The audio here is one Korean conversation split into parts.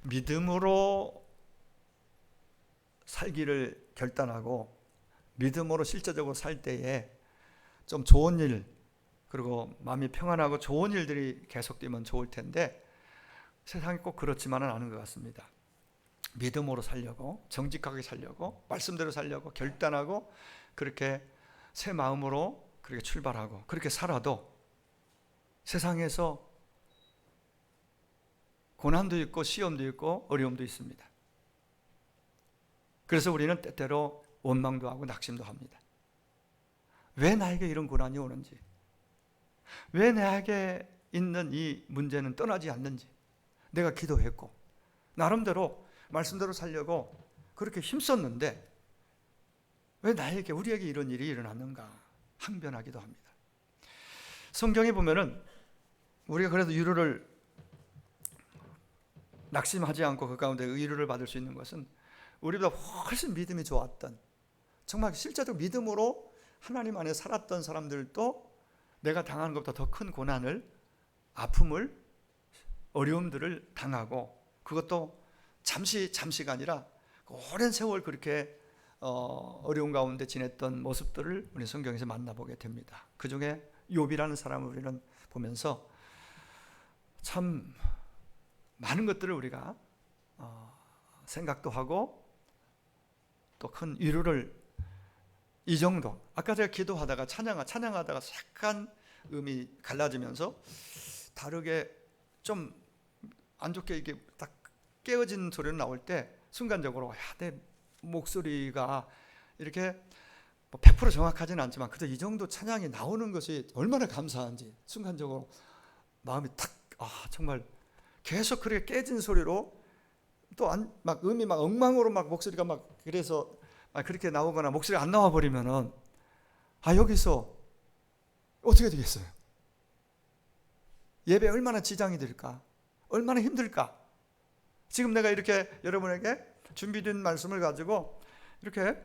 믿음으로 살기를 결단하고 믿음으로 실제적으로 살 때에 좀 좋은 일, 그리고 마음이 평안하고 좋은 일들이 계속되면 좋을 텐데 세상이 꼭 그렇지만은 않은 것 같습니다. 믿음으로 살려고, 정직하게 살려고, 말씀대로 살려고 결단하고 그렇게 새 마음으로 그렇게 출발하고 그렇게 살아도 세상에서 고난도 있고 시험도 있고 어려움도 있습니다. 그래서 우리는 때때로 원망도 하고 낙심도 합니다. 왜 나에게 이런 고난이 오는지, 왜 나에게 있는 이 문제는 떠나지 않는지, 내가 기도했고 나름대로 말씀대로 살려고 그렇게 힘썼는데 왜 나에게, 우리에게 이런 일이 일어났는가 항변하기도 합니다. 성경에 보면은 우리가 그래도 위로를, 낙심하지 않고 그 가운데 위로를 받을 수 있는 것은 우리보다 훨씬 믿음이 좋았던, 정말 실제로 믿음으로 하나님 안에 살았던 사람들도 내가 당하는 것보다 더 큰 고난을, 아픔을, 어려움들을 당하고 그것도 잠시가 아니라 오랜 세월 그렇게 어려운 가운데 지냈던 모습들을 우리 성경에서 만나보게 됩니다. 그 중에 욥이라는 사람을 우리는 보면서 참 많은 것들을 우리가 생각도 하고 또 큰 위로를, 이 정도, 아까 제가 기도하다가 찬양하다가 약간 음이 갈라지면서 다르게 좀 안 좋게 이게 딱 깨어진 소리가 나올 때 순간적으로 내 목소리가 이렇게 100% 정확하지는 않지만 그래도 이 정도 찬양이 나오는 것이 얼마나 감사한지 순간적으로 마음이 탁, 정말 계속 그렇게 깨진 소리로 또 막 음이 막 엉망으로 막 목소리가 막 그래서 그렇게 나오거나 목소리가 안 나와 버리면은 여기서 어떻게 되겠어요? 예배 얼마나 지장이 될까? 얼마나 힘들까? 지금 내가 이렇게 여러분에게 준비된 말씀을 가지고 이렇게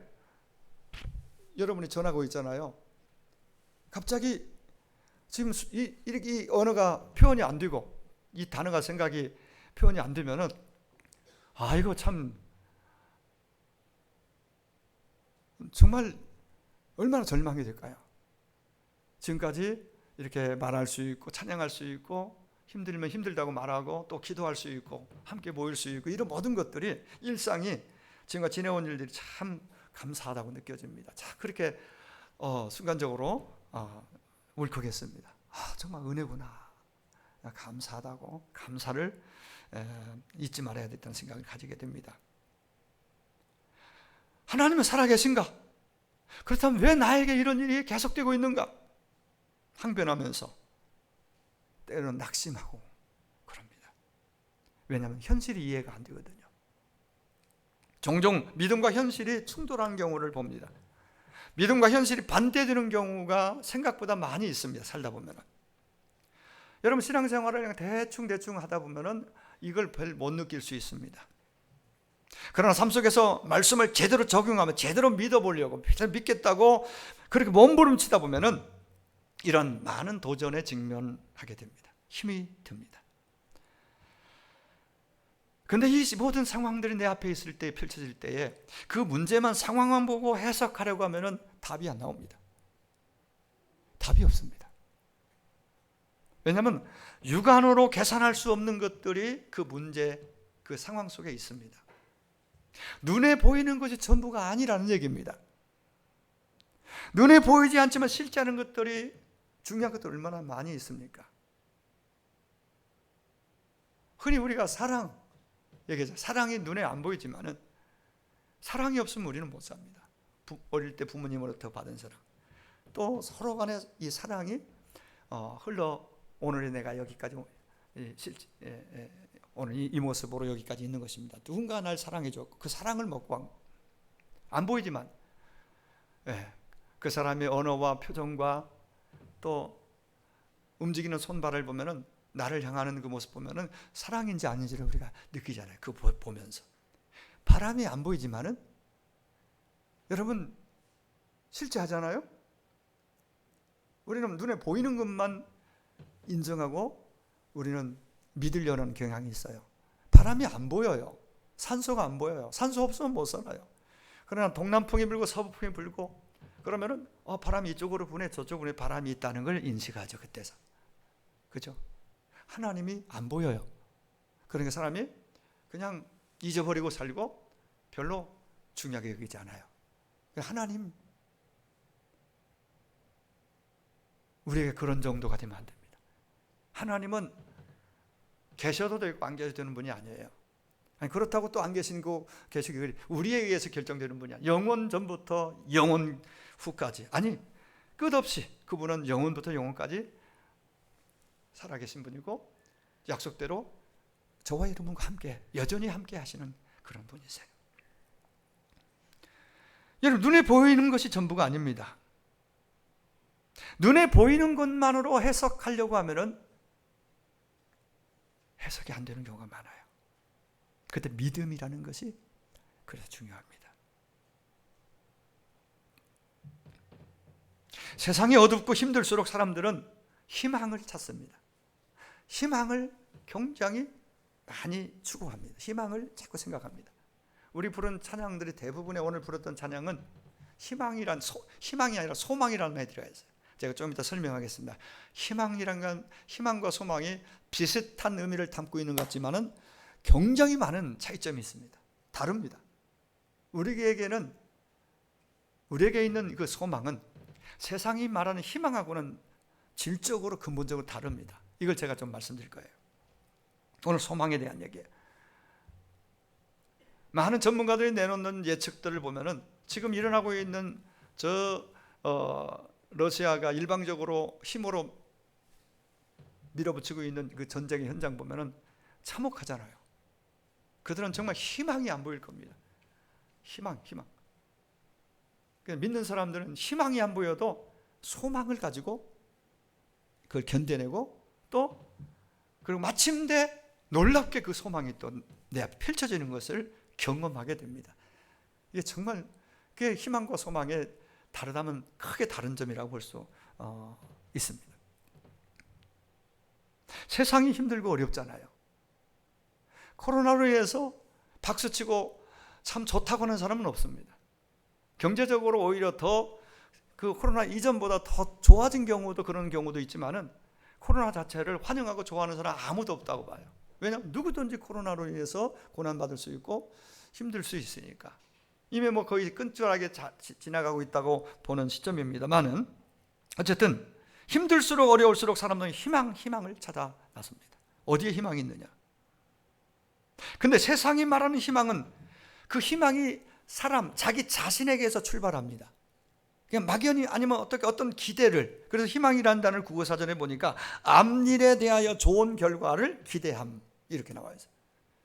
여러분이 전하고 있잖아요. 갑자기 지금 이 언어가 표현이 안 되고 이 단어가 생각이 표현이 안 되면은 이거 참 정말 얼마나 절망이 될까요? 지금까지 이렇게 말할 수 있고 찬양할 수 있고 힘들면 힘들다고 말하고 또 기도할 수 있고 함께 모일 수 있고 이런 모든 것들이, 일상이 지금까지 지내온 일들이 참 감사하다고 느껴집니다. 자, 그렇게 순간적으로 울컥했습니다. 정말 은혜구나, 감사하다고, 감사를 잊지 말아야 된다는 생각을 가지게 됩니다. 하나님은 살아계신가? 그렇다면 왜 나에게 이런 일이 계속되고 있는가? 항변하면서 때로는 낙심하고 그럽니다. 왜냐하면 현실이 이해가 안 되거든요. 종종 믿음과 현실이 충돌하는 경우를 봅니다. 믿음과 현실이 반대되는 경우가 생각보다 많이 있습니다. 살다 보면. 여러분 신앙생활을 대충 하다 보면 이걸 별 못 느낄 수 있습니다. 그러나 삶 속에서 말씀을 제대로 적용하면, 제대로 믿어보려고 믿겠다고 그렇게 몸부림치다 보면 이런 많은 도전에 직면하게 됩니다. 힘이 듭니다. 그런데 이 모든 상황들이 내 앞에 있을 때, 펼쳐질 때에 그 문제만, 상황만 보고 해석하려고 하면 답이 안 나옵니다. 답이 없습니다. 왜냐하면 육안으로 계산할 수 없는 것들이 그 문제, 그 상황 속에 있습니다. 눈에 보이는 것이 전부가 아니라는 얘기입니다. 눈에 보이지 않지만 실제 하는 것들이, 중요한 것들 얼마나 많이 있습니까? 흔히 우리가 사랑 얘기하죠. 사랑이 눈에 안 보이지만은 사랑이 없으면 우리는 못 삽니다. 어릴 때 부모님으로부터 받은 사랑, 또 서로 간의 이 사랑이 흘러 오늘의 내가 여기까지 오늘 이 모습으로 여기까지 있는 것입니다. 누군가 날 사랑해줬고 그 사랑을 먹고 안 보이지만 그 사람의 언어와 표정과 또 움직이는 손발을 보면은, 나를 향하는 그 모습 보면은 사랑인지 아닌지를 우리가 느끼잖아요. 그거 보면서. 바람이 안 보이지만은 여러분 실제 하잖아요. 우리는 눈에 보이는 것만 인정하고 우리는 믿으려는 경향이 있어요. 바람이 안 보여요. 산소가 안 보여요. 산소 없으면 못 살아요. 그러나 동남풍이 불고 서북풍이 불고 그러면은 바람이 이쪽으로 부네 저쪽으로 바람이 있다는 걸 인식하죠. 그때서. 그죠? 하나님이 안 보여요. 그러니까 사람이 그냥 잊어버리고 살고 별로 중요하게 여기지 않아요. 하나님, 우리에게 그런 정도가 되면 안 됩니다. 하나님은 계셔도 되고 안 계셔도 되는 분이 아니에요. 아니, 그렇다고 또 안 계시고 계시기 우리에 의해서 결정되는 분이 아니에요. 영원 전부터 영원 후까지, 아니 끝없이 그분은 영원부터 영원까지 살아계신 분이고 약속대로 저와 여러분과 함께 여전히 함께 하시는 그런 분이세요. 여러분, 눈에 보이는 것이 전부가 아닙니다. 눈에 보이는 것만으로 해석하려고 하면은 해석이 안 되는 경우가 많아요. 그때 믿음이라는 것이 그래서 중요합니다. 세상이 어둡고 힘들수록 사람들은 희망을 찾습니다. 희망을 굉장히 많이 추구합니다. 희망을 자꾸 생각합니다. 우리 부른 찬양들이 대부분의 오늘 부르던 찬양은 희망이 아니라 소망이라는 말이 들어가 있어요. 제가 좀 이따 설명하겠습니다. 희망이란 건 희망과 소망이 비슷한 의미를 담고 있는 것 같지만은 굉장히 많은 차이점이 있습니다. 다릅니다. 우리에게 있는 그 소망은 세상이 말하는 희망하고는 질적으로 근본적으로 다릅니다. 이걸 제가 좀 말씀드릴 거예요. 오늘 소망에 대한 얘기예요. 많은 전문가들이 내놓는 예측들을 보면은 지금 일어나고 있는 러시아가 일방적으로 힘으로 밀어붙이고 있는 그 전쟁의 현장 보면은 참혹하잖아요. 그들은 정말 희망이 안 보일 겁니다. 희망. 믿는 사람들은 희망이 안 보여도 소망을 가지고 그걸 견뎌내고 또 그리고 마침내 놀랍게 그 소망이 또 내 앞에 펼쳐지는 것을 경험하게 됩니다. 이게 정말 그게 희망과 소망의 다르다면 크게 다른 점이라고 볼 수 있습니다. 세상이 힘들고 어렵잖아요. 코로나로 인해서 박수치고 참 좋다고 하는 사람은 없습니다. 경제적으로 오히려 더 그 코로나 이전보다 더 좋아진 경우도 그런 경우도 있지만은 코로나 자체를 환영하고 좋아하는 사람 아무도 없다고 봐요. 왜냐하면 누구든지 코로나로 인해서 고난받을 수 있고 힘들 수 있으니까. 이미 뭐 거의 끈줄하게 지나가고 있다고 보는 시점입니다만은 어쨌든 힘들수록 어려울수록 사람들은 희망을 찾아 나섭니다. 어디에 희망이 있느냐? 근데 세상이 말하는 희망은 그 희망이 자기 자신에게서 출발합니다. 그냥 막연히 아니면 어떤 기대를, 그래서 희망이라는 단어를 국어사전에 보니까 앞일에 대하여 좋은 결과를 기대함 이렇게 나와 있어요.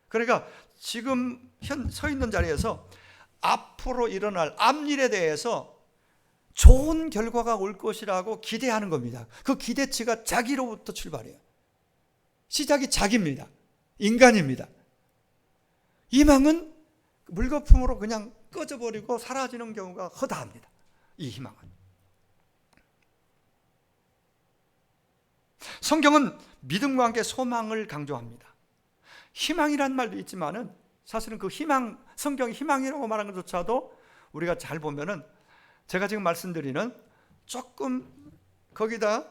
그러니까 지금 서 있는 자리에서 앞으로 일어날 앞일에 대해서 좋은 결과가 올 것이라고 기대하는 겁니다. 그 기대치가 자기로부터 출발해요. 시작이 자기입니다. 인간입니다. 희망은 물거품으로 그냥 꺼져버리고 사라지는 경우가 허다합니다. 이 희망은. 성경은 믿음과 함께 소망을 강조합니다. 희망이란 말도 있지만은 사실은 그 성경이 희망이라고 말하는 것조차도 우리가 잘 보면은 제가 지금 말씀드리는 조금 거기다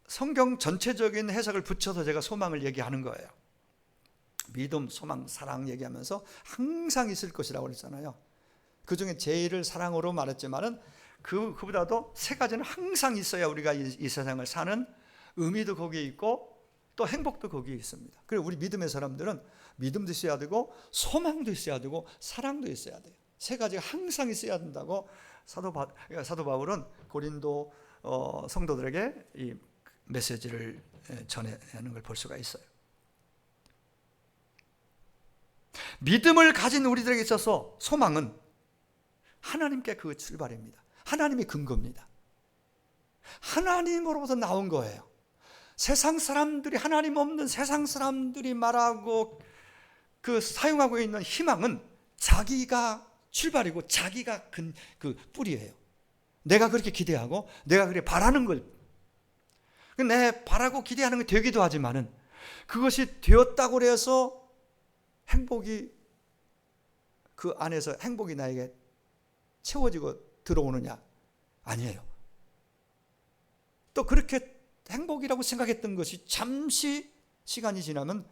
성경 전체적인 해석을 붙여서 제가 소망을 얘기하는 거예요. 믿음, 소망, 사랑 얘기하면서 항상 있을 것이라고 그랬잖아요. 그 중에 제일을 사랑으로 말했지만은 그보다도 세 가지는 항상 있어야 우리가 이 세상을 사는 의미도 거기에 있고 또 행복도 거기에 있습니다. 그리고 우리 믿음의 사람들은 믿음도 있어야 되고 소망도 있어야 되고 사랑도 있어야 돼요. 세 가지가 항상 있어야 된다고 사도 바울은 고린도 성도들에게 이 메시지를 전하는 걸 볼 수가 있어요. 믿음을 가진 우리들에게 있어서 소망은 하나님께 그 출발입니다. 하나님이 근거입니다. 하나님으로부터 나온 거예요. 세상 사람들이, 하나님 없는 세상 사람들이 말하고 그 사용하고 있는 희망은 자기가 출발이고 자기가 그 뿌리예요. 내가 그렇게 기대하고 내가 그렇게 바라는 걸, 내 바라고 기대하는 게 되기도 하지만은 그것이 되었다고 해서 행복이 그 안에서 행복이 나에게 채워지고 들어오느냐? 아니에요. 또 그렇게 행복이라고 생각했던 것이 잠시 시간이 지나면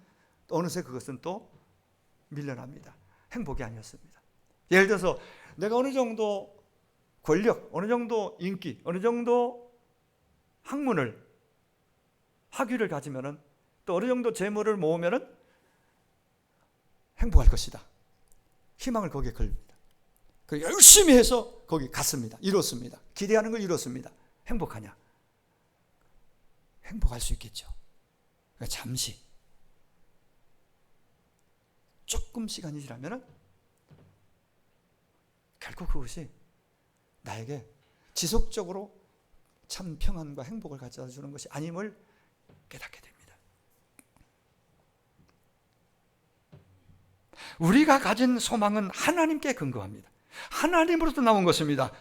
어느새 그것은 또 밀려납니다. 행복이 아니었습니다. 예를 들어서 내가 어느 정도 권력, 어느 정도 인기, 어느 정도 학문을, 학위를 가지면은, 또 어느 정도 재물을 모으면은 행복할 것이다. 희망을 거기에 걸립니다. 그 열심히 해서 거기 갔습니다. 이뤘습니다. 기대하는 걸 이뤘습니다. 행복하냐? 행복할 수 있겠죠. 잠시, 조금 시간이 지나면은 결코 그것이 나에게 지속적으로 참 평안과 행복을 가져다 주는 것이 아님을 깨닫게 됩니다. 우리가 가진 소망은 하나님께 근거합니다. 하나님으로부터 나온 것입니다.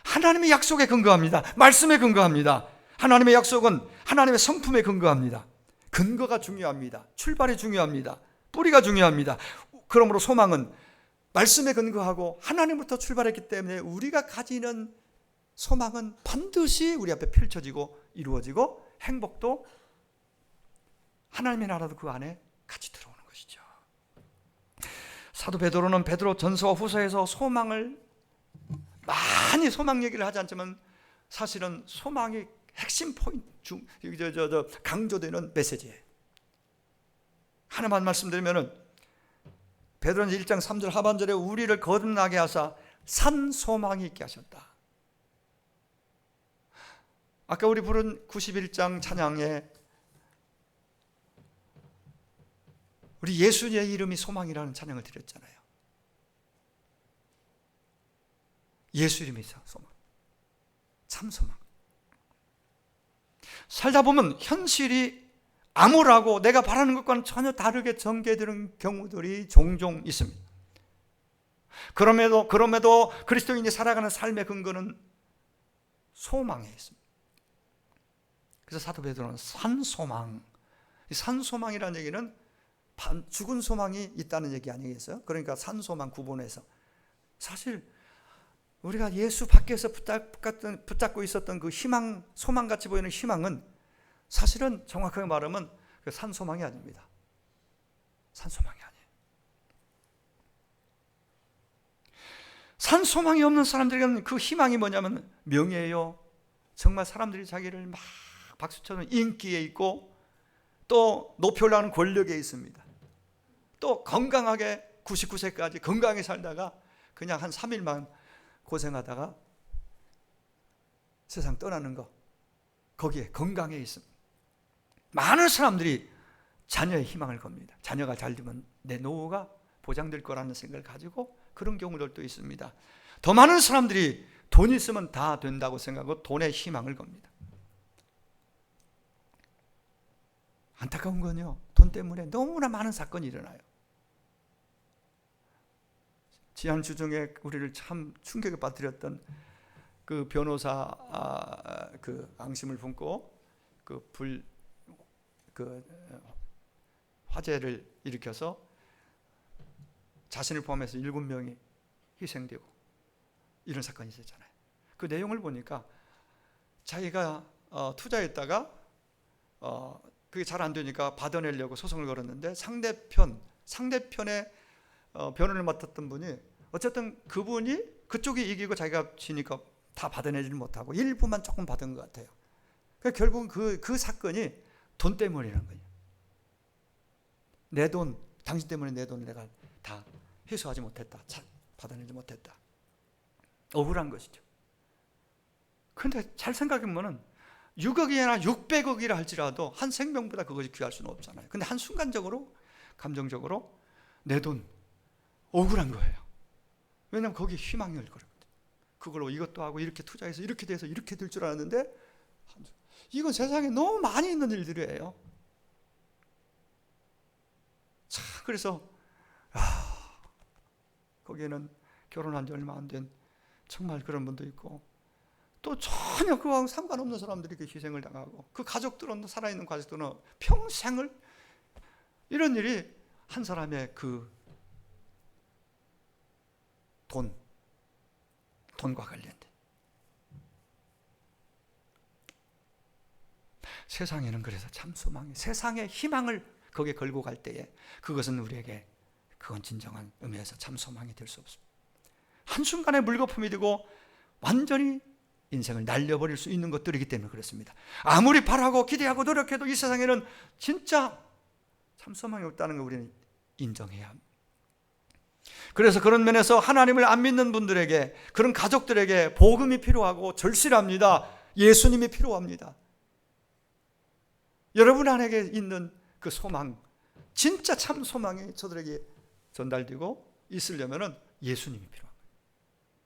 하나님의 약속에 근거합니다. 말씀에 근거합니다. 하나님의 약속은 하나님의 성품에 근거합니다. 근거가 중요합니다. 출발이 중요합니다. 뿌리가 중요합니다. 그러므로 소망은 말씀에 근거하고 하나님부터 출발했기 때문에 우리가 가지는 소망은 반드시 우리 앞에 펼쳐지고 이루어지고 행복도 하나님의 나라도 그 안에 같이 들어오는 것이죠. 사도 베드로는 베드로 전서와 후서에서 소망을 많이 소망 얘기를 하지 않지만 사실은 소망이 핵심 포인트 중 강조되는 메시지예요. 하나만 말씀드리면은 베드로는 1장 3절 하반절에 우리를 거듭나게 하사 산 소망이 있게 하셨다. 아까 우리 부른 91장 찬양에 우리 예수의 이름이 소망이라는 찬양을 드렸잖아요. 예수 이름이 소망, 참 소망. 살다 보면 현실이 암울하고 내가 바라는 것과는 전혀 다르게 전개되는 경우들이 종종 있습니다. 그럼에도 그리스도인이 살아가는 삶의 근거는 소망에 있습니다. 그래서 사도 베드로는 산소망, 산소망이라는 얘기는 죽은 소망이 있다는 얘기 아니겠어요? 그러니까 산소망 구분해서 사실 우리가 예수 밖에서 붙잡고 있었던 그 희망, 소망같이 보이는 희망은 사실은 정확하게 말하면 그 산소망이 아닙니다. 산소망이 아니에요. 산소망이 없는 사람들에게는 그 희망이 뭐냐면 명예예요. 정말 사람들이 자기를 막 박수쳐는 인기에 있고 또 높이 올라가는 권력에 있습니다. 또 건강하게 99세까지 건강하게 살다가 그냥 한 3일만 고생하다가 세상 떠나는 거, 거기에 건강에 있습니다. 많은 사람들이 자녀의 희망을 겁니다. 자녀가 잘 되면 내 노후가 보장될 거라는 생각을 가지고 그런 경우들도 있습니다. 더 많은 사람들이 돈 있으면 다 된다고 생각하고 돈에 희망을 겁니다. 안타까운 건요, 돈 때문에 너무나 많은 사건이 일어나요. 지난주 중에 우리를 참 충격에 빠뜨렸던 그 변호사 그 앙심을 품고 화재를 일으켜서 자신을 포함해서 7명이 희생되고 이런 사건이 있었잖아요. 그 내용을 보니까 자기가 투자했다가 그게 잘 안 되니까 받아내려고 소송을 걸었는데 상대편의 변호를 맡았던 분이 어쨌든 그분이 그쪽이 이기고 자기가 지니까 다 받아내지를 못하고 일부만 조금 받은 것 같아요. 그러니까 결국은 그 사건이 돈 때문이라는 거예요. 내 돈, 당신 때문에 내 돈을 내가 다 회수하지 못했다. 받아내지 못했다. 억울한 것이죠. 그런데 잘 생각해보면 6억이나 600억이라 할지라도 한 생명보다 그것이 귀할 수는 없잖아요. 근데 한순간적으로 감정적으로 내 돈 억울한 거예요. 왜냐하면 거기에 희망이 걸거든요. 그걸로 이것도 하고 이렇게 투자해서 이렇게 돼서 이렇게 될 줄 알았는데 이건 세상에 너무 많이 있는 일들이에요. 참 그래서 거기에는 결혼한 지 얼마 안 된 정말 그런 분도 있고 또 전혀 그거하고 상관없는 사람들이 그 희생을 당하고 그 가족들은 살아있는 가족들은 평생을 이런 일이 한 사람의 그 돈과 관련돼. 세상에는 그래서 참 소망이, 세상의 희망을 거기에 걸고 갈 때에 그것은 우리에게, 그건 진정한 의미에서 참 소망이 될 수 없습니다. 한순간에 물거품이 되고 완전히 인생을 날려버릴 수 있는 것들이기 때문에 그렇습니다. 아무리 바라고 기대하고 노력해도 이 세상에는 진짜 참 소망이 없다는 걸 우리는 인정해야 합니다. 그래서 그런 면에서 하나님을 안 믿는 분들에게, 그런 가족들에게 복음이 필요하고 절실합니다. 예수님이 필요합니다. 여러분 안에 있는 그 소망, 진짜 참 소망이 저들에게 전달되고 있으려면 예수님이 필요합니다.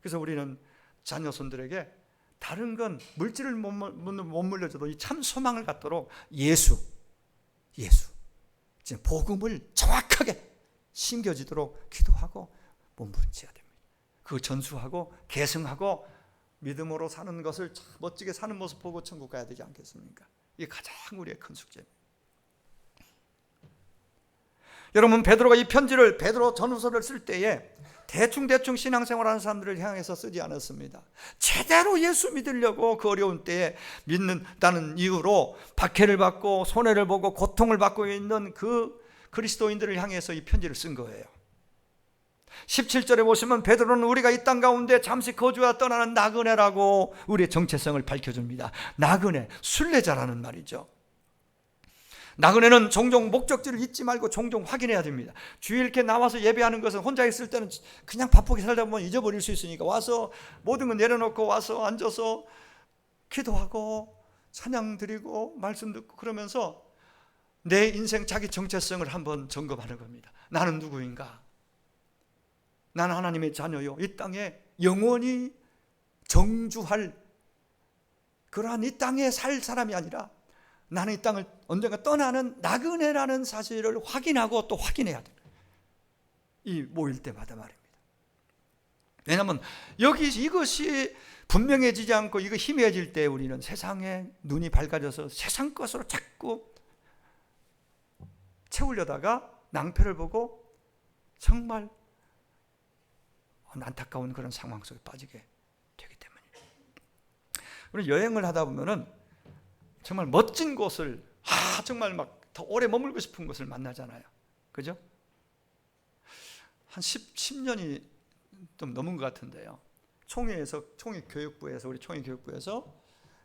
그래서 우리는 자녀손들에게 다른 건 물질을 못 물려줘도 이 참 소망을 갖도록 예수 지금 복음을 정확하게 심겨지도록 기도하고 몸부림쳐야 됩니다. 그 전수하고 계승하고 믿음으로 사는 것을 멋지게 사는 모습 보고 천국 가야 되지 않겠습니까? 이게 가장 우리의 큰 숙제입니다. 여러분, 베드로가 이 편지를, 베드로 전후서를 쓸 때에 대충 신앙생활하는 사람들을 향해서 쓰지 않았습니다. 제대로 예수 믿으려고 그 어려운 때에 믿는다는 이유로 박해를 받고 손해를 보고 고통을 받고 있는 그 그리스도인들을 향해서 이 편지를 쓴 거예요. 17절에 보시면 베드로는 우리가 이 땅 가운데 잠시 거주하여 떠나는 나그네라고 우리의 정체성을 밝혀줍니다. 나그네, 순례자라는 말이죠. 나그네는 종종 목적지를 잊지 말고 종종 확인해야 됩니다. 주일 이렇게 나와서 예배하는 것은 혼자 있을 때는 그냥 바쁘게 살다 보면 잊어버릴 수 있으니까 와서 모든 걸 내려놓고 와서 앉아서 기도하고 찬양 드리고 말씀 듣고 그러면서 내 인생 자기 정체성을 한번 점검하는 겁니다. 나는 누구인가? 나는 하나님의 자녀요. 이 땅에 영원히 정주할 그러한 이 땅에 살 사람이 아니라 나는 이 땅을 언젠가 떠나는 나그네라는 사실을 확인하고 또 확인해야 돼요. 이 모일 때마다 말입니다. 왜냐하면 이것이 분명해지지 않고 이거 희미해질 때 우리는 세상에 눈이 밝아져서 세상 것으로 자꾸 채우려다가 낭패를 보고 정말 안타까운 그런 상황 속에 빠지게 되기 때문이에요. 우리 여행을 하다 보면은 정말 멋진 곳을, 정말 막 더 오래 머물고 싶은 곳을 만나잖아요. 그죠? 한 10년이 좀 넘은 것 같은데요. 우리 총회교육부에서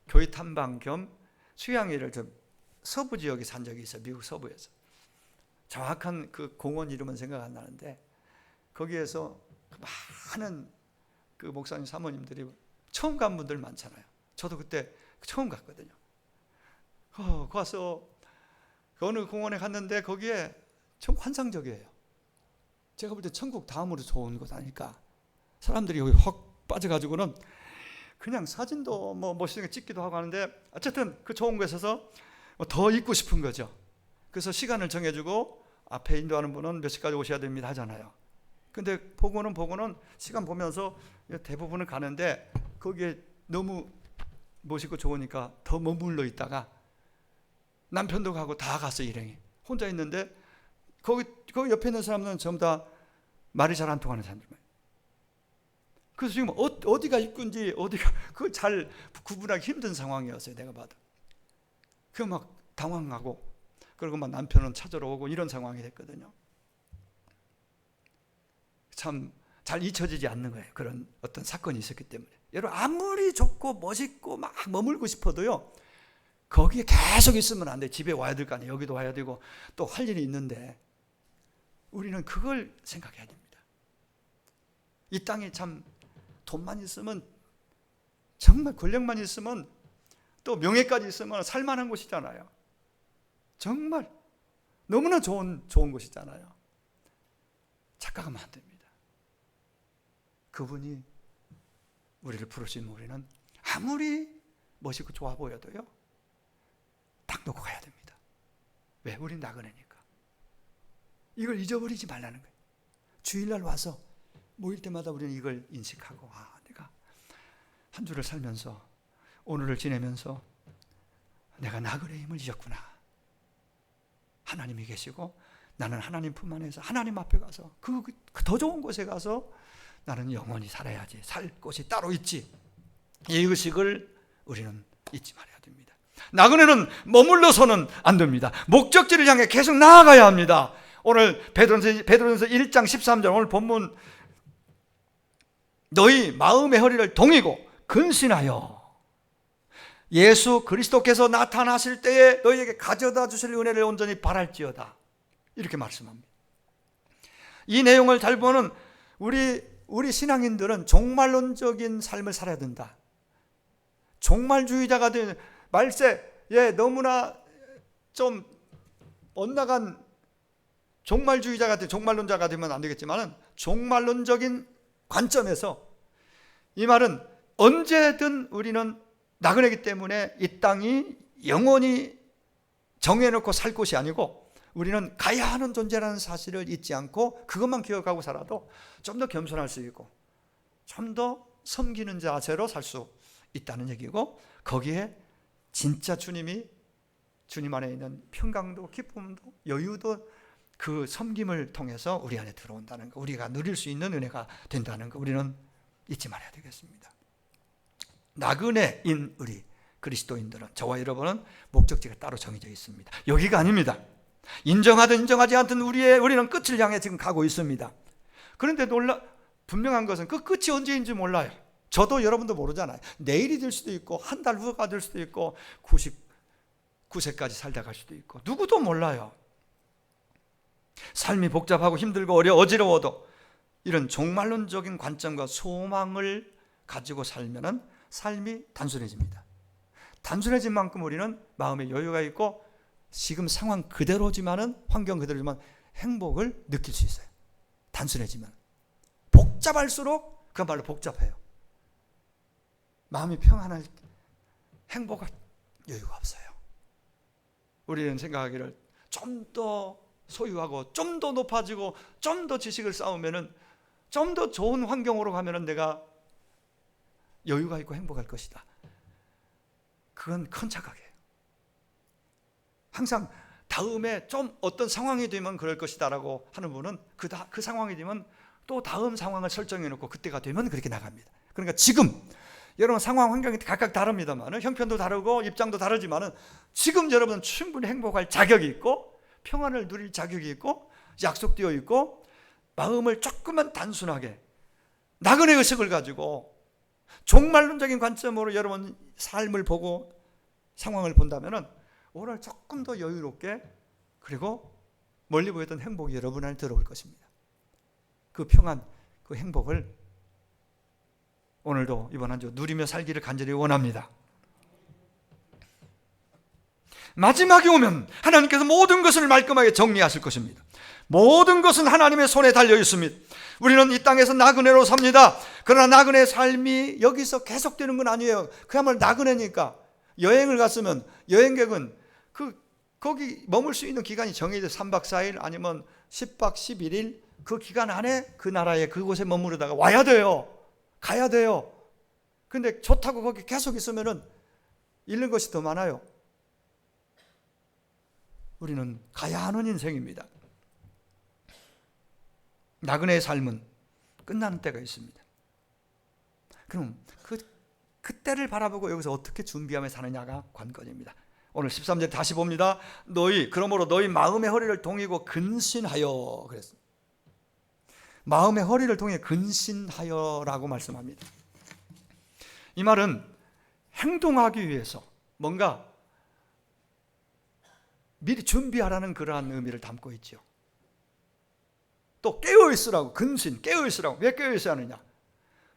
교회 탐방 겸 수양회를 좀 서부 지역에 산 적이 있어요. 미국 서부에서. 정확한 그 공원 이름은 생각 안 나는데 거기에서 많은 그 목사님 사모님들이 처음 간 분들 많잖아요. 저도 그때 처음 갔거든요. 가서 어느 공원에 갔는데 거기에 참 환상적이에요. 제가 볼 때 천국 다음으로 좋은 곳 아닐까. 사람들이 여기 확 빠져가지고는 그냥 사진도 뭐 멋있게 찍기도 하고 하는데 어쨌든 그 좋은 곳에서 더 있고 싶은 거죠. 그래서 시간을 정해주고 앞에 인도하는 분은 몇 시까지 오셔야 됩니다 하잖아요. 근데 보고는 시간 보면서 대부분은 가는데 거기에 너무 멋있고 좋으니까 더 머물러 있다가 남편도 가고 다 갔어. 일행이 혼자 있는데 거기 옆에 있는 사람들은 전부 다 말이 잘 안 통하는 사람들만. 그래서 지금 어디가 입구인지 어디가 그걸 잘 구분하기 힘든 상황이었어요. 내가 봐도. 그 막 당황하고 그리고 막 남편은 찾으러 오고 이런 상황이 됐거든요. 참 잘 잊혀지지 않는 거예요. 그런 어떤 사건이 있었기 때문에. 여러분 아무리 좋고 멋있고 막 머물고 싶어도요. 거기에 계속 있으면 안 돼. 집에 와야 될 거 아니에요. 여기도 와야 되고 또 할 일이 있는데 우리는 그걸 생각해야 됩니다. 이 땅에 참 돈만 있으면 정말 권력만 있으면 또 명예까지 있으면 살만한 곳이잖아요. 정말 너무나 좋은 곳이잖아요. 착각하면 안 됩니다. 그분이 우리를 부르시면 우리는 아무리 멋있고 좋아 보여도요. 딱 놓고 가야 됩니다. 왜? 우린 나그네니까. 이걸 잊어버리지 말라는 거예요. 주일날 와서 모일 때마다 우리는 이걸 인식하고 내가 한 주를 살면서 오늘을 지내면서 내가 나그네임을 잊었구나. 하나님이 계시고 나는 하나님 품 안에서 하나님 앞에 가서 그 더 좋은 곳에 가서 나는 영원히 살아야지. 살 곳이 따로 있지. 이 의식을 우리는 잊지 말아야 됩니다. 나그네는 머물러서는 안 됩니다. 목적지를 향해 계속 나아가야 합니다. 오늘 베드로전서 1장 13절 오늘 본문, 너희 마음의 허리를 동이고 근신하여 예수 그리스도께서 나타나실 때에 너희에게 가져다 주실 은혜를 온전히 바랄지어다, 이렇게 말씀합니다. 이 내용을 잘 보는 우리 신앙인들은 종말론적인 삶을 살아야 된다. 종말주의자가 된 말세에 너무나 좀 엇나간 종말주의자가 된 종말론자가 되면 안 되겠지만, 종말론적인 관점에서 이 말은 언제든 우리는 나그네이기 때문에 이 땅이 영원히 정해놓고 살 곳이 아니고 우리는 가야 하는 존재라는 사실을 잊지 않고 그것만 기억하고 살아도 좀 더 겸손할 수 있고 좀 더 섬기는 자세로 살 수 있다는 얘기고, 거기에 진짜 주님 안에 있는 평강도 기쁨도 여유도 그 섬김을 통해서 우리 안에 들어온다는 거, 우리가 누릴 수 있는 은혜가 된다는 거 우리는 잊지 말아야 되겠습니다. 나그네인 우리 그리스도인들은, 저와 여러분은 목적지가 따로 정해져 있습니다. 여기가 아닙니다. 인정하든 인정하지 않든 우리는 끝을 향해 지금 가고 있습니다. 그런데 분명한 것은 그 끝이 언제인지 몰라요. 저도 여러분도 모르잖아요. 내일이 될 수도 있고 한 달 후가 될 수도 있고 99세까지 살다 갈 수도 있고 누구도 몰라요. 삶이 복잡하고 힘들고 어지러워도 이런 종말론적인 관점과 소망을 가지고 살면은 삶이 단순해집니다. 단순해진 만큼 우리는 마음에 여유가 있고 지금 상황 그대로지만은, 환경 그대로지만 행복을 느낄 수 있어요. 단순해지면. 복잡할수록 그야말로 복잡해요. 마음이 평안할, 행복할 여유가 없어요. 우리는 생각하기를 좀 더 소유하고 좀 더 높아지고 좀 더 지식을 쌓으면은 좀 더 좋은 환경으로 가면은 내가 여유가 있고 행복할 것이다. 그건 큰 착각이에요. 항상 다음에 좀 어떤 상황이 되면 그럴 것이다라고 하는 분은 그 상황이 되면 또 다음 상황을 설정해 놓고 그때가 되면 그렇게 나갑니다. 그러니까 지금 여러분 상황 환경이 각각 다릅니다만, 형편도 다르고 입장도 다르지만 지금 여러분은 충분히 행복할 자격이 있고 평안을 누릴 자격이 있고 약속되어 있고, 마음을 조금만 단순하게 나그네 의식을 가지고 종말론적인 관점으로 여러분 삶을 보고 상황을 본다면 오늘 조금 더 여유롭게, 그리고 멀리 보였던 행복이 여러분 안에 들어올 것입니다. 그 평안, 그 행복을 오늘도 이번 한 주 누리며 살기를 간절히 원합니다. 마지막에 오면 하나님께서 모든 것을 말끔하게 정리하실 것입니다. 모든 것은 하나님의 손에 달려 있습니다. 우리는 이 땅에서 나그네로 삽니다. 그러나 나그네의 삶이 여기서 계속되는 건 아니에요. 그야말로 나그네니까 여행을 갔으면 여행객은 거기 머물 수 있는 기간이 정해져 3박 4일 아니면 10박 11일 그 기간 안에 그 나라에 그곳에 머무르다가 와야 돼요. 가야 돼요. 근데 좋다고 거기 계속 있으면은 잃는 것이 더 많아요. 우리는 가야 하는 인생입니다. 나그네의 삶은 끝나는 때가 있습니다. 그럼 그때를 바라보고 여기서 어떻게 준비하며 사느냐가 관건입니다. 오늘 13절 다시 봅니다. 그러므로 너희 마음의 허리를 동이고 근신하여, 그랬습니다. 마음의 허리를 동해 근신하여라고 말씀합니다. 이 말은 행동하기 위해서 뭔가 미리 준비하라는 그러한 의미를 담고 있죠. 또 깨어있으라고, 근신, 깨어있으라고. 왜 깨어있어야 하느냐?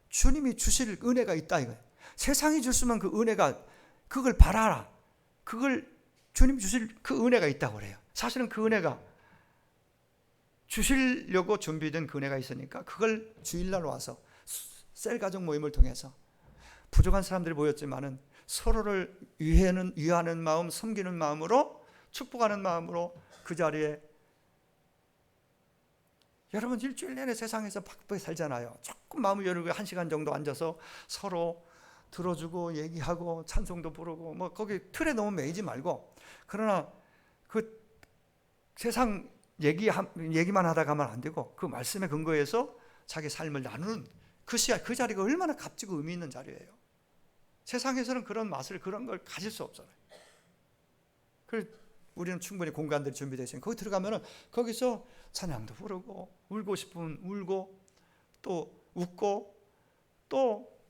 주님이 주실 은혜가 있다 이거예요. 세상이 줄 수만 그 은혜가, 그걸 바라라. 그걸 주님 주실 그 은혜가 있다고 그래요. 사실은 그 은혜가 주시려고 준비된 그 은혜가 있으니까 그걸 주일날 와서 셀 가족 모임을 통해서 부족한 사람들이 모였지만은 서로를 위하는 마음, 섬기는 마음으로, 축복하는 마음으로 그 자리에, 여러분 일주일 내내 세상에서 바쁘게 살잖아요. 조금 마음을 열고 1시간 정도 앉아서 서로 들어주고 얘기하고 찬송도 부르고 거기 틀에 너무 매이지 말고, 그러나 그 세상 얘기만 하다 가면 안 되고 그 말씀에 근거해서 자기 삶을 나누는 그 자리가 얼마나 값지고 의미 있는 자리예요. 세상에서는 그런 맛을, 그런 걸 가질 수 없잖아요. 우리는 충분히 공간들이 준비되어 있으니까 거기 들어가면은 거기서 찬양도 부르고 울고 싶으면 울고 또 웃고 또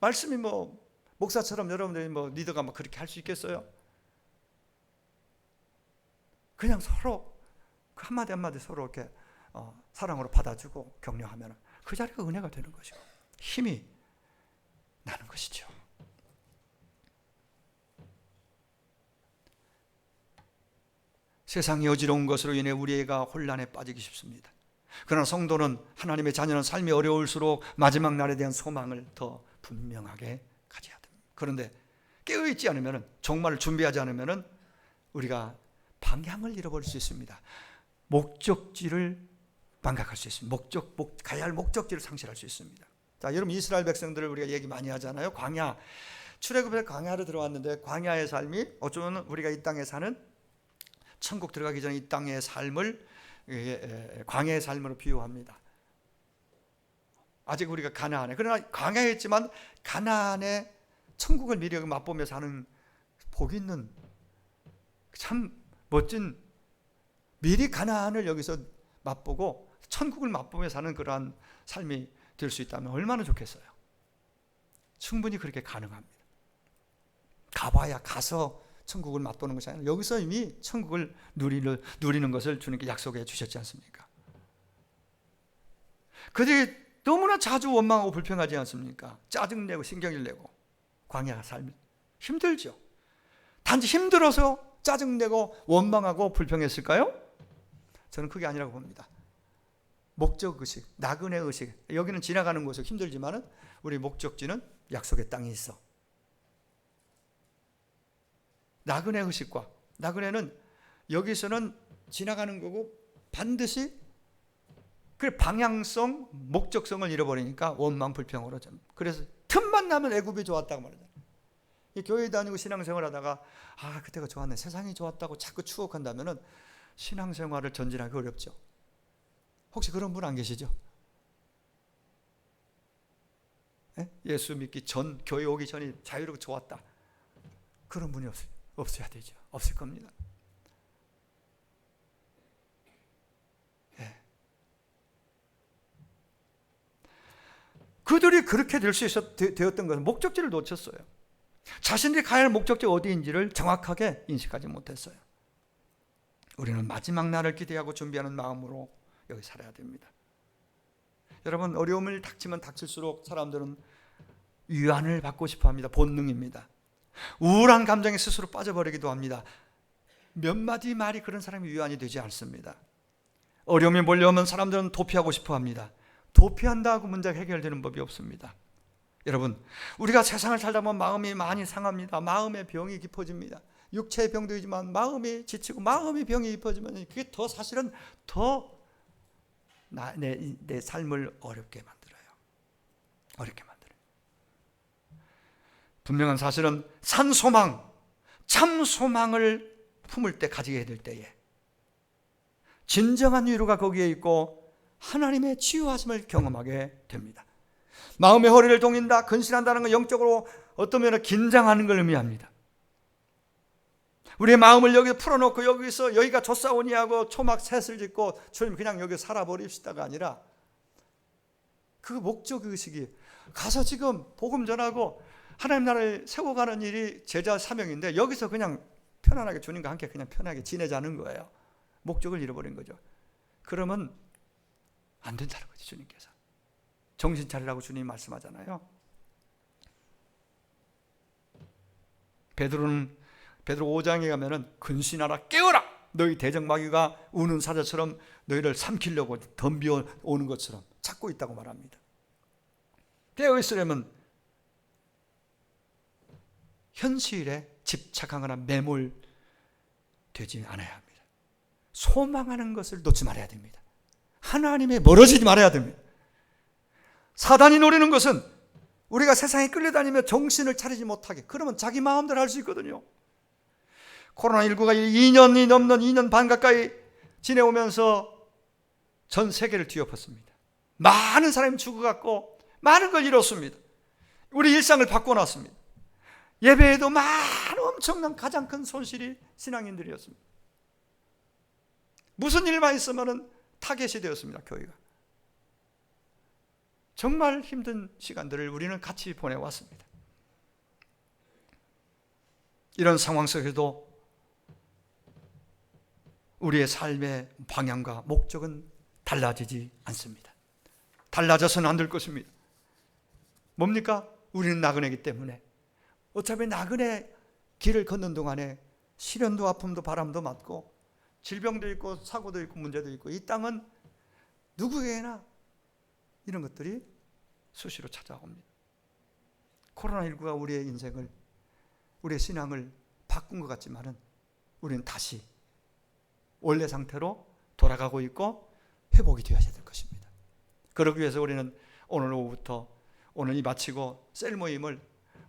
말씀이 뭐 목사처럼 여러분들이 뭐 리더가 뭐 그렇게 할 수 있겠어요? 그냥 서로 그 한마디 한마디 서로 이렇게 사랑으로 받아주고 격려하면 그 자리가 은혜가 되는 것이고 힘이 나는 것이죠. 세상이 어지러운 것으로 인해 우리가 혼란에 빠지기 쉽습니다. 그러나 성도는, 하나님의 자녀는 삶이 어려울수록 마지막 날에 대한 소망을 더 분명하게 가져야 됩니다. 그런데 깨어있지 않으면, 정말 준비하지 않으면 우리가 방향을 잃어버릴 수 있습니다. 목적지를 망각할 수 있습니다. 가야 할 목적지를 상실할 수 있습니다. 자, 여러분, 이스라엘 백성들을 우리가 얘기 많이 하잖아요. 광야, 출애굽에 광야로 들어왔는데 광야의 삶이 어쩌면 우리가 이 땅에 사는 천국 들어가기 전에 이 땅의 삶을 광야의 삶으로 비유합니다. 아직 우리가 가나안에, 그러나 광야에 있지만 가나안의 천국을 미리 맛보며 사는 복 있는 참 멋진, 미리 가나안을 여기서 맛보고 천국을 맛보며 사는 그러한 삶이 될 수 있다면 얼마나 좋겠어요. 충분히 그렇게 가능합니다. 가봐야 가서 천국을 맛보는 것이 아니라 여기서 이미 천국을 누리는 것을 주님께 약속해 주셨지 않습니까? 그들이 너무나 자주 원망하고 불평하지 않습니까? 짜증내고 신경을 내고. 광야 삶이 힘들죠. 단지 힘들어서 짜증내고 원망하고 불평했을까요? 저는 그게 아니라고 봅니다. 목적의식, 나그네 의식, 여기는 지나가는 곳은 힘들지만 우리 목적지는 약속의 땅에 있어. 나그네 의식과, 나그네는 여기서는 지나가는 거고 반드시 그 방향성, 목적성을 잃어버리니까 원망, 불평으로. 그래서 틈만 나면 애굽이 좋았다고 말하잖아요. 교회 다니고 신앙생활 하다가 그때가 좋았네, 세상이 좋았다고 자꾸 추억한다면 신앙생활을 전진하기 어렵죠. 혹시 그런 분 안 계시죠? 예수 믿기 전, 교회 오기 전이 자유롭고 좋았다, 그런 분이 없어야 되죠. 없을 겁니다. 그들이 그렇게 될 수 되었던 것은 목적지를 놓쳤어요. 자신들이 가야 할 목적지가 어디인지를 정확하게 인식하지 못했어요. 우리는 마지막 날을 기대하고 준비하는 마음으로 여기 살아야 됩니다. 여러분, 어려움을 닥치면 닥칠수록 사람들은 위안을 받고 싶어 합니다. 본능입니다. 우울한 감정에 스스로 빠져버리기도 합니다. 몇 마디 말이 그런 사람이 위안이 되지 않습니다. 어려움이 몰려오면 사람들은 도피하고 싶어 합니다. 도피한다고 문제가 해결되는 법이 없습니다. 여러분, 우리가 세상을 살다 보면 마음이 많이 상합니다. 마음의 병이 깊어집니다. 육체의 병도 있지만 마음이 지치고 마음의 병이 깊어지면 그게 더 사실은 더 내 삶을 어렵게 만들어요. 어렵게 만들어요. 분명한 사실은 산 소망, 참 소망을 품을 때, 가지게 될 때에 진정한 위로가 거기에 있고 하나님의 치유하심을 경험하게 됩니다. 마음의 허리를 동인다, 근신한다는 건 영적으로 어떤 면에 긴장하는 걸 의미합니다. 우리의 마음을 여기서 풀어놓고 여기가 좋사오니 하고 초막 셋을 짓고 주님 그냥 여기 살아버립시다가 아니라 그 목적의식이 가서 지금 복음 전하고 하나님 나라를 세워가는 일이 제자 사명인데 여기서 그냥 편안하게 주님과 함께 그냥 편하게 지내자는 거예요. 목적을 잃어버린 거죠. 그러면 안 된다는 거죠. 주님께서 정신 차리라고 주님이 말씀하잖아요. 베드로 5장에 가면은 근신하라, 깨어라, 너희 대적마귀가 우는 사자처럼 너희를 삼키려고 덤벼오는 것처럼 찾고 있다고 말합니다. 깨어있으려면 현실에 집착하거나 매몰되지 않아야 합니다. 소망하는 것을 놓지 말아야 됩니다. 하나님에 멀어지지 말아야 됩니다. 사단이 노리는 것은 우리가 세상에 끌려다니며 정신을 차리지 못하게, 그러면 자기 마음대로 할 수 있거든요. 코로나19가 2년 반 가까이 지내오면서 전 세계를 뒤엎었습니다. 많은 사람이 죽어갔고 많은 걸 잃었습니다. 우리 일상을 바꿔놨습니다. 예배에도 많은 엄청난 가장 큰 손실이 신앙인들이었습니다. 무슨 일만 있으면 타겟이 되었습니다. 교회가. 정말 힘든 시간들을 우리는 같이 보내왔습니다. 이런 상황 속에도 우리의 삶의 방향과 목적은 달라지지 않습니다. 달라져서는 안 될 것입니다. 뭡니까? 우리는 나그네이기 때문에 어차피 나그네 길을 걷는 동안에 시련도 아픔도 바람도 맞고 질병도 있고 사고도 있고 문제도 있고 이 땅은 누구에게나 이런 것들이 수시로 찾아옵니다. 코로나19가 우리의 인생을, 우리의 신앙을 바꾼 것 같지만은 우리는 다시 원래 상태로 돌아가고 있고 회복이 되어야 될 것입니다. 그러기 위해서 우리는 오늘 오후부터 오늘 이 마치고 셀 모임을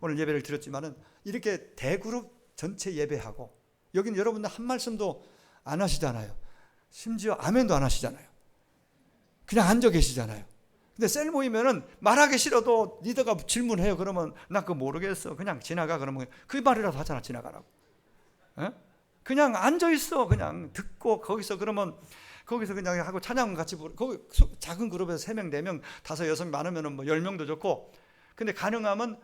오늘 예배를 드렸지만은 이렇게 대그룹 전체 예배하고 여기는 여러분들 한 말씀도 안 하시잖아요. 심지어 아멘도 안 하시잖아요. 그냥 앉아 계시잖아요. 근데 셀 모이면은 말하기 싫어도 리더가 질문해요. 그러면 나 그거 모르겠어. 그냥 지나가. 그러면 그 말이라도 하잖아. 지나가라고. 에? 그냥 앉아 있어. 그냥 듣고 거기서 그러면 거기서 그냥 하고 찬양 같이 부르고 거기 작은 그룹에서 3명, 4명, 5, 6명 많으면은 뭐 10명도 좋고 근데 가능하면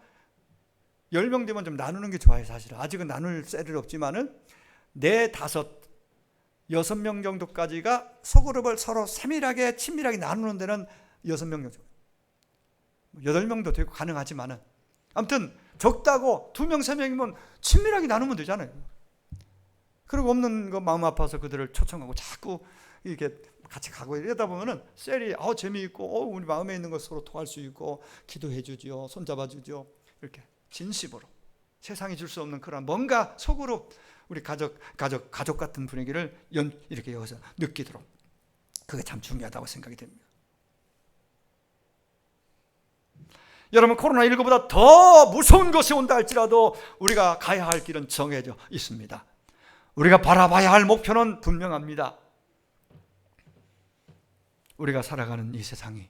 10명 되면 좀 나누는 게 좋아요. 사실은 아직은 나눌 셀은 없지만은 4, 5, 6명 정도까지가 소그룹을 서로 세밀하게 친밀하게 나누는 데는 6명 정도 8명도 되고 가능하지만은 아무튼 적다고 2명, 3명이면 친밀하게 나누면 되잖아요. 그리고 없는 거 마음 아파서 그들을 초청하고 자꾸 이렇게 같이 가고 이러다 보면은 셀이 재미있고 우리 마음에 있는 것 서로 통할 수 있고 기도해 주죠. 손잡아 주죠. 이렇게 진심으로 세상이 줄 수 없는 그런 뭔가 속으로 우리 가족 같은 분위기를 이렇게 여기서 느끼도록 그게 참 중요하다고 생각이 됩니다. 여러분 코로나19보다 더 무서운 것이 온다 할지라도 우리가 가야 할 길은 정해져 있습니다. 우리가 바라봐야 할 목표는 분명합니다. 우리가 살아가는 이 세상이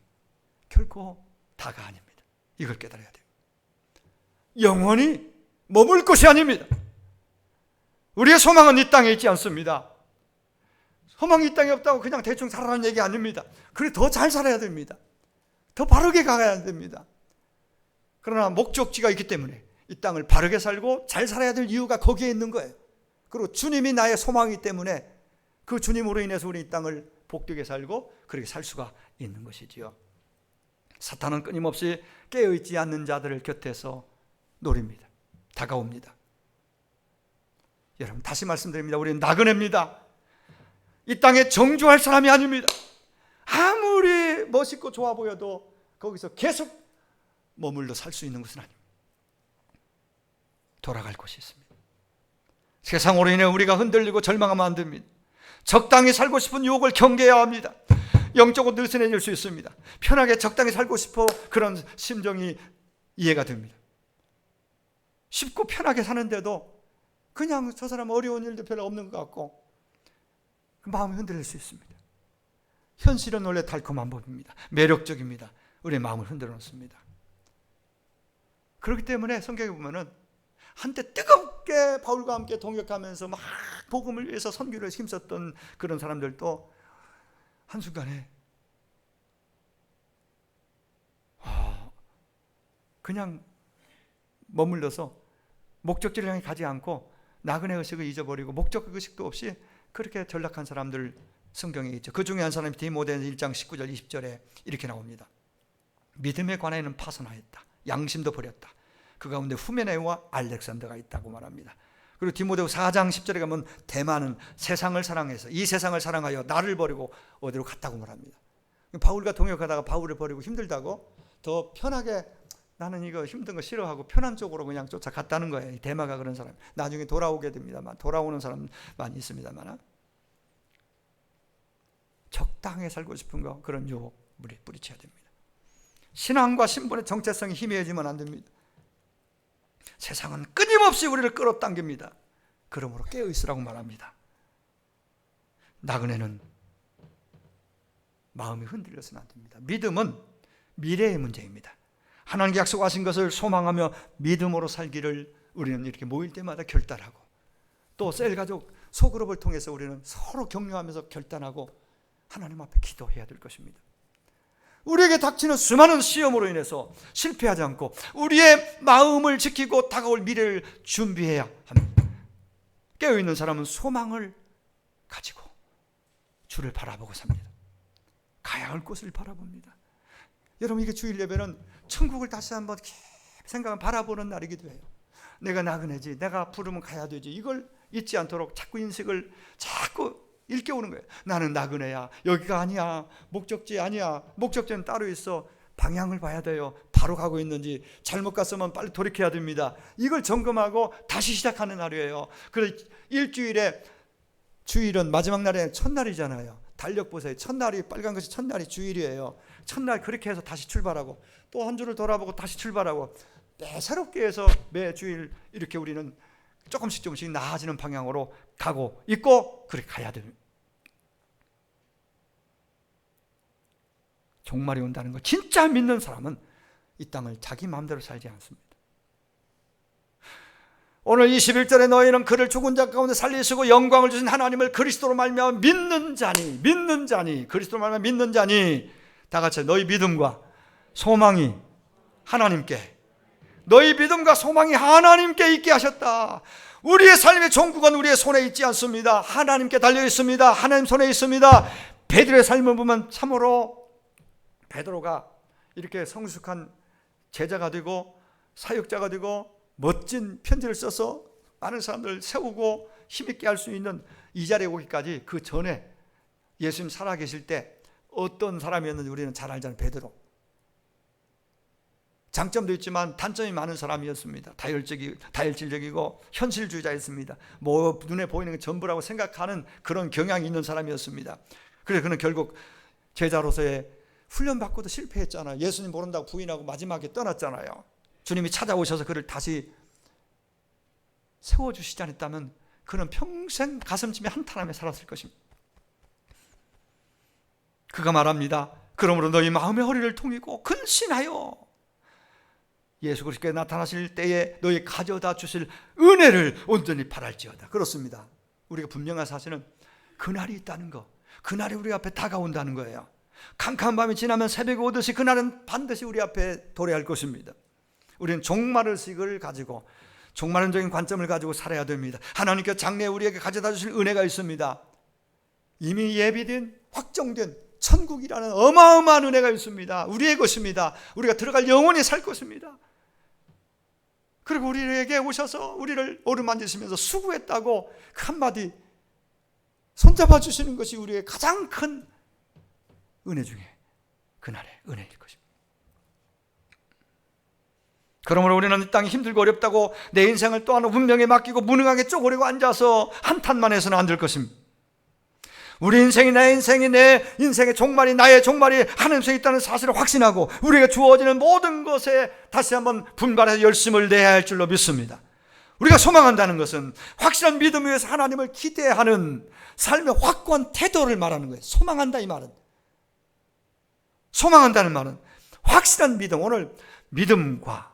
결코 다가 아닙니다. 이걸 깨달아야 돼요. 영원히 머물 것이 아닙니다. 우리의 소망은 이 땅에 있지 않습니다. 소망이 이 땅에 없다고 그냥 대충 살아라는 얘기 아닙니다. 그래 더 잘 살아야 됩니다. 더 바르게 가야 됩니다. 그러나 목적지가 있기 때문에 이 땅을 바르게 살고 잘 살아야 될 이유가 거기에 있는 거예요. 그리고 주님이 나의 소망이기 때문에 그 주님으로 인해서 우리 이 땅을 복되게 살고 그렇게 살 수가 있는 것이지요. 사탄은 끊임없이 깨어있지 않는 자들을 곁에서 노립니다. 다가옵니다. 여러분 다시 말씀드립니다. 우리는 나그네입니다. 이 땅에 정주할 사람이 아닙니다. 아무리 멋있고 좋아 보여도 거기서 계속 머물러 살 수 있는 것은 아닙니다. 돌아갈 곳이 있습니다. 세상으로 인해 우리가 흔들리고 절망하면 안 됩니다. 적당히 살고 싶은 유혹을 경계해야 합니다. 영적으로 느슨해질 수 있습니다. 편하게 적당히 살고 싶어 그런 심정이 이해가 됩니다. 쉽고 편하게 사는데도 그냥 저 사람 어려운 일도 별로 없는 것 같고 마음이 흔들릴 수 있습니다. 현실은 원래 달콤한 법입니다. 매력적입니다. 우리의 마음을 흔들어 놓습니다. 그렇기 때문에 성경에 보면은 한때 뜨겁게 바울과 함께 동역하면서 막 복음을 위해서 선교를 힘썼던 그런 사람들도 한순간에 그냥 머물러서 목적지를 향해 가지 않고 나그네 의식을 잊어버리고 목적 의식도 없이 그렇게 전락한 사람들 성경에 있죠. 그 중에 한 사람이 디모데전서 1장 19절 20절에 이렇게 나옵니다. 믿음에 관해는 파선하였다. 양심도 버렸다. 그 가운데 후메네와 알렉산더가 있다고 말합니다. 그리고 디모데후서 4장 10절에 가면 대만은 세상을 사랑해서 이 세상을 사랑하여 나를 버리고 어디로 갔다고 말합니다. 바울과 동역하다가 바울을 버리고 힘들다고 더 편하게 나는 이거 힘든 거 싫어하고 편한 쪽으로 그냥 쫓아갔다는 거예요. 대마가 그런 사람. 나중에 돌아오게 됩니다만 돌아오는 사람 많이 있습니다만 적당히 살고 싶은 거 그런 유혹 뿌리쳐야 됩니다. 신앙과 신분의 정체성이 희미해지면 안 됩니다. 세상은 끊임없이 우리를 끌어당깁니다. 그러므로 깨어있으라고 말합니다. 나그네는 마음이 흔들려서는 안 됩니다. 믿음은 미래의 문제입니다. 하나님께 약속하신 것을 소망하며 믿음으로 살기를 우리는 이렇게 모일 때마다 결단하고, 또 셀가족 소그룹을 통해서 우리는 서로 격려하면서 결단하고 하나님 앞에 기도해야 될 것입니다. 우리에게 닥치는 수많은 시험으로 인해서 실패하지 않고 우리의 마음을 지키고 다가올 미래를 준비해야 합니다. 깨어있는 사람은 소망을 가지고 주를 바라보고 삽니다. 가야 할 곳을 바라봅니다. 여러분, 이게 주일 예배는 천국을 다시 한번 생각하면 바라보는 날이기도 해요. 내가 나그네지, 내가 부르면 가야 되지, 이걸 잊지 않도록 자꾸 인식을 자꾸 일깨우는 거예요. 나는 나그네야, 여기가 아니야, 목적지 아니야, 목적지는 따로 있어, 방향을 봐야 돼요. 바로 가고 있는지, 잘못 갔으면 빨리 돌이켜야 됩니다. 이걸 점검하고 다시 시작하는 날이에요. 그래서 일주일에, 주일은 마지막 날에 첫날이잖아요. 달력 보세요. 첫날이, 빨간 것이 첫날이 주일이에요. 첫날 그렇게 해서 다시 출발하고, 또 한 주를 돌아보고 다시 출발하고, 새롭게 해서 매 주일 이렇게 우리는 조금씩 나아지는 방향으로 가고 있고, 그렇게 가야 됩니다. 종말이 온다는 거 진짜 믿는 사람은 이 땅을 자기 마음대로 살지 않습니다. 오늘 21절에 너희는 그를 죽은 자 가운데 살리시고 영광을 주신 하나님을 그리스도로 말미암아 믿는 자니, 그리스도로 말미암아 믿는 자니, 다 같이 너희 믿음과 소망이 하나님께, 너희 믿음과 소망이 하나님께 있게 하셨다. 우리의 삶의 종국은 우리의 손에 있지 않습니다. 하나님께 달려 있습니다. 하나님 손에 있습니다. 베드로의 삶을 보면 참으로 베드로가 이렇게 성숙한 제자가 되고 사역자가 되고 멋진 편지를 써서 많은 사람들을 세우고 힘있게 할 수 있는 이 자리에 오기까지, 그 전에 예수님 살아계실 때 어떤 사람이었는지 우리는 잘 알잖아요. 베드로. 장점도 있지만 단점이 많은 사람이었습니다. 다혈질적이고 현실주의자였습니다. 뭐 눈에 보이는 게 전부라고 생각하는 그런 경향이 있는 사람이었습니다. 그래서 그는 결국 제자로서의 훈련받고도 실패했잖아요. 예수님 모른다고 부인하고 마지막에 떠났잖아요. 주님이 찾아오셔서 그를 다시 세워주시지 않았다면 그는 평생 가슴쯤에 한탄하며 살았을 것입니다. 그가 말합니다. 그러므로 너희 마음의 허리를 통이고 근신하여 예수 그리스도께 나타나실 때에 너희 가져다 주실 은혜를 온전히 바랄지어다. 그렇습니다. 우리가 분명한 사실은 그날이 있다는 거, 그날이 우리 앞에 다가온다는 거예요. 캄캄한 밤이 지나면 새벽이 오듯이 그날은 반드시 우리 앞에 도래할 것입니다. 우리는 종말의식을 가지고, 종말론적인 관점을 가지고 살아야 됩니다. 하나님께서 장래에 우리에게 가져다 주실 은혜가 있습니다. 이미 예비된, 확정된 천국이라는 어마어마한 은혜가 있습니다. 우리의 것입니다. 우리가 들어갈 영원히 살 것입니다. 그리고 우리에게 오셔서 우리를 어루만지시면서 수고했다고 그 한마디 손잡아 주시는 것이 우리의 가장 큰 은혜 중에 그날의 은혜일 것입니다. 그러므로 우리는 이 땅이 힘들고 어렵다고 내 인생을 또 하나 운명에 맡기고 무능하게 쪼그리고 앉아서 한탄만 해서는 안 될 것입니다. 우리 인생이 내 인생이, 내 인생의 종말이 나의 종말이 하나님 손에 있다는 사실을 확신하고 우리에게 주어지는 모든 것에 다시 한번 분발해서 열심을 내야 할 줄로 믿습니다. 우리가 소망한다는 것은 확실한 믿음 위에서 하나님을 기대하는 삶의 확고한 태도를 말하는 거예요. 소망한다, 이 말은. 소망한다는 말은 확실한 믿음. 오늘 믿음과,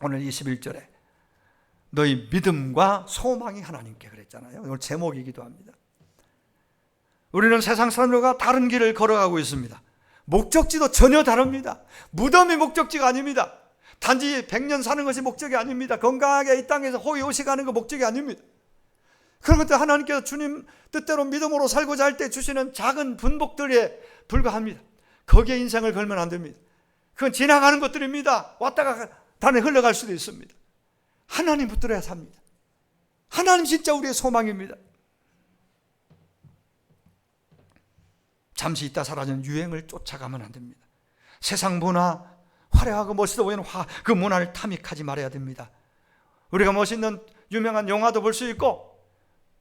오늘 21절에 너희 믿음과 소망이 하나님께 그랬잖아요. 오늘 제목이기도 합니다. 우리는 세상 사람들과 다른 길을 걸어가고 있습니다. 목적지도 전혀 다릅니다. 무덤이 목적지가 아닙니다. 단지 100년 사는 것이 목적이 아닙니다. 건강하게 이 땅에서 호의호식하는 거 목적이 아닙니다. 그런 것들 하나님께서 주님 뜻대로 믿음으로 살고자 할 때 주시는 작은 분복들에 불과합니다. 거기에 인생을 걸면 안 됩니다. 그건 지나가는 것들입니다. 왔다가 단에 흘러갈 수도 있습니다. 하나님 붙들어야 삽니다. 하나님 진짜 우리의 소망입니다. 잠시 있다 사라지는 유행을 쫓아가면 안 됩니다. 세상 문화, 화려하고 멋있어 보이는 그 문화를 탐닉하지 말아야 됩니다. 우리가 멋있는 유명한 영화도 볼 수 있고,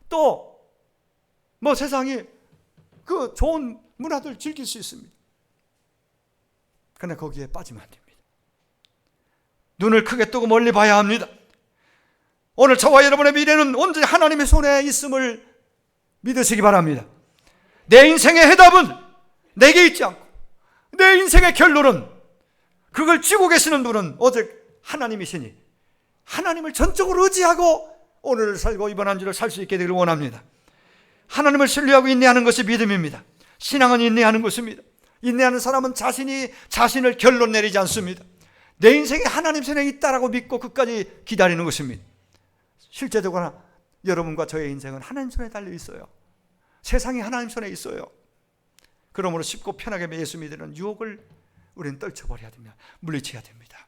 또 뭐 세상이 그 좋은 문화들 즐길 수 있습니다. 그러나 거기에 빠지면 안 됩니다. 눈을 크게 뜨고 멀리 봐야 합니다. 오늘 저와 여러분의 미래는 온전히 하나님의 손에 있음을 믿으시기 바랍니다. 내 인생의 해답은 내게 있지 않고 내 인생의 결론은, 그걸 쥐고 계시는 분은 오직 하나님이시니 하나님을 전적으로 의지하고 오늘을 살고 이번 한 주를 살 수 있게 되기를 원합니다. 하나님을 신뢰하고 인내하는 것이 믿음입니다. 신앙은 인내하는 것입니다. 인내하는 사람은 자신을 결론 내리지 않습니다. 내 인생에 하나님 손에 있다라고 믿고 끝까지 기다리는 것입니다. 실제적으로 여러분과 저의 인생은 하나님 손에 달려 있어요. 세상이 하나님 손에 있어요. 그러므로 쉽고 편하게 예수 믿으는 유혹을 우리는 떨쳐버려야 됩니다. 물리쳐야 됩니다.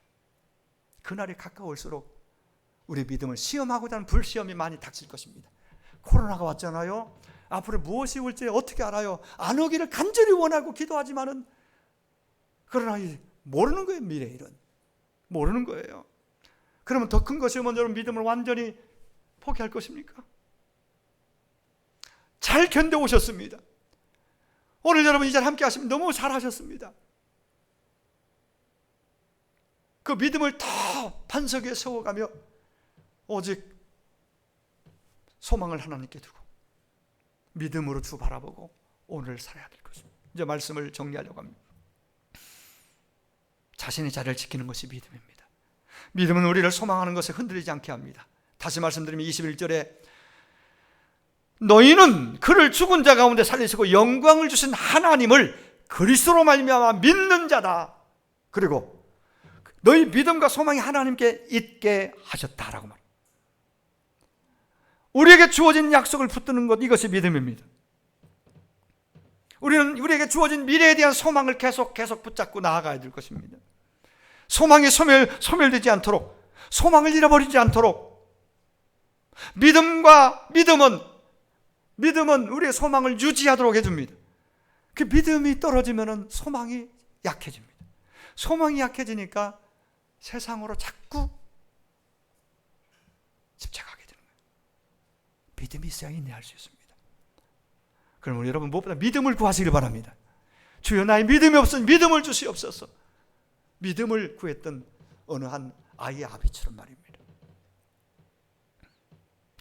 그날이 가까울수록 우리 믿음을 시험하고자 하는 불시험이 많이 닥칠 것입니다. 코로나가 왔잖아요. 앞으로 무엇이 올지 어떻게 알아요? 안 오기를 간절히 원하고 기도하지만은, 그러나 모르는 거예요. 미래 일은 모르는 거예요. 그러면 더 큰 것이 오면 여러분 믿음을 완전히 포기할 것입니까? 잘 견뎌오셨습니다. 오늘 여러분 이 자리에 함께 하시면 너무 잘하셨습니다. 그 믿음을 더 반석 위에 세워가며 오직 소망을 하나님께 두고 믿음으로 주 바라보고 오늘을 살아야 될 것입니다. 이제 말씀을 정리하려고 합니다. 자신의 자리를 지키는 것이 믿음입니다. 믿음은 우리를 소망하는 것에 흔들리지 않게 합니다. 다시 말씀드리면 21절에 너희는 그를 죽은 자 가운데 살리시고 영광을 주신 하나님을 그리스도로 말미암아 믿는 자다. 그리고 너희 믿음과 소망이 하나님께 있게 하셨다라고 말합니다. 우리에게 주어진 약속을 붙드는 것, 이것이 믿음입니다. 우리는 우리에게 주어진 미래에 대한 소망을 계속 붙잡고 나아가야 될 것입니다. 소망이 소멸되지 않도록, 소망을 잃어버리지 않도록, 믿음은 우리의 소망을 유지하도록 해줍니다. 그 믿음이 떨어지면 소망이 약해집니다. 소망이 약해지니까 세상으로 자꾸 집착하게 되는 거예요. 믿음이 있어야 인내할 수 있습니다. 그러면 여러분 무엇보다 믿음을 구하시길 바랍니다. 주여 나의 믿음이 없으니 믿음을 주시옵소서. 믿음을 구했던 어느 한 아이의 아비처럼 말입니다.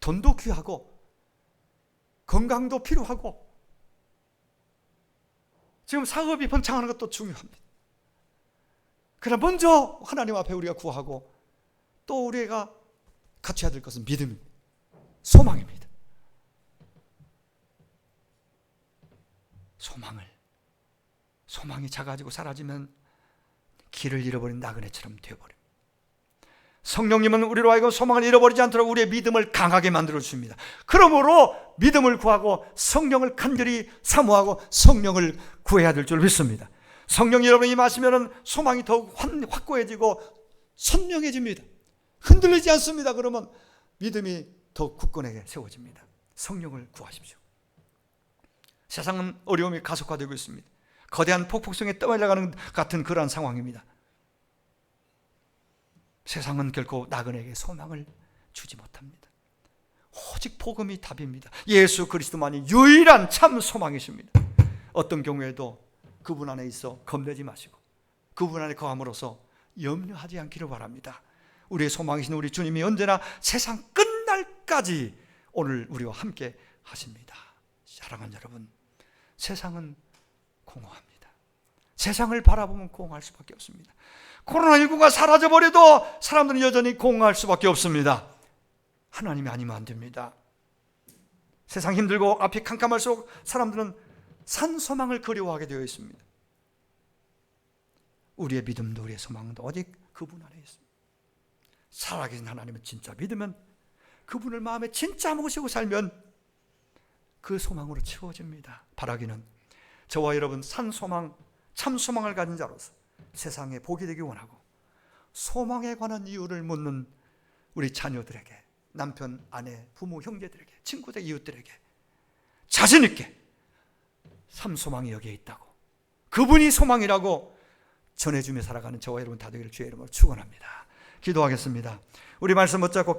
돈도 귀하고 건강도 필요하고 지금 사업이 번창하는 것도 중요합니다. 그러나 먼저 하나님 앞에 우리가 구하고 또 우리가 갖춰야 될 것은 믿음입니다. 소망입니다. 소망이 작아지고 사라지면 길을 잃어버린 나그네처럼 되어버립니다. 성령님은 우리로 하여금 소망을 잃어버리지 않도록 우리의 믿음을 강하게 만들어 주십니다. 그러므로 믿음을 구하고 성령을 간절히 사모하고 성령을 구해야 될 줄 믿습니다. 성령 여러분이 임하시면 소망이 더욱 확고해지고 선명해집니다. 흔들리지 않습니다. 그러면 믿음이 더 굳건하게 세워집니다. 성령을 구하십시오. 세상은 어려움이 가속화되고 있습니다. 거대한 폭풍성에 떠밀려가는 같은 그러한 상황입니다. 세상은 결코 나그네에게 소망을 주지 못합니다. 오직 복음이 답입니다. 예수 그리스도만이 유일한 참 소망이십니다. 어떤 경우에도 그분 안에 있어 겁내지 마시고 그분 안에 거함으로써 염려하지 않기를 바랍니다. 우리의 소망이신 우리 주님이 언제나 세상 끝날까지 오늘 우리와 함께 하십니다. 사랑하는 여러분, 세상은 공허합니다. 세상을 바라보면 공허할 수밖에 없습니다. 코로나19가 사라져버려도 사람들은 여전히 공허할 수밖에 없습니다. 하나님이 아니면 안 됩니다. 세상 힘들고 앞이 캄캄할수록 사람들은 산소망을 그리워하게 되어 있습니다. 우리의 믿음도 우리의 소망도 오직 그분 안에 있습니다. 살아계신 하나님을 진짜 믿으면, 그분을 마음에 진짜 모시고 살면 그 소망으로 채워집니다. 바라기는 저와 여러분 산소망, 참소망을 가진 자로서 세상에 복이 되기 원하고, 소망에 관한 이유를 묻는 우리 자녀들에게, 남편, 아내, 부모, 형제들에게, 친구들, 이웃들에게 자신 있게 삼소망이 여기에 있다고, 그분이 소망이라고 전해주며 살아가는 저와 여러분 다 되기를 주의 이름으로 축원합니다. 기도하겠습니다. 우리 말씀 붙잡고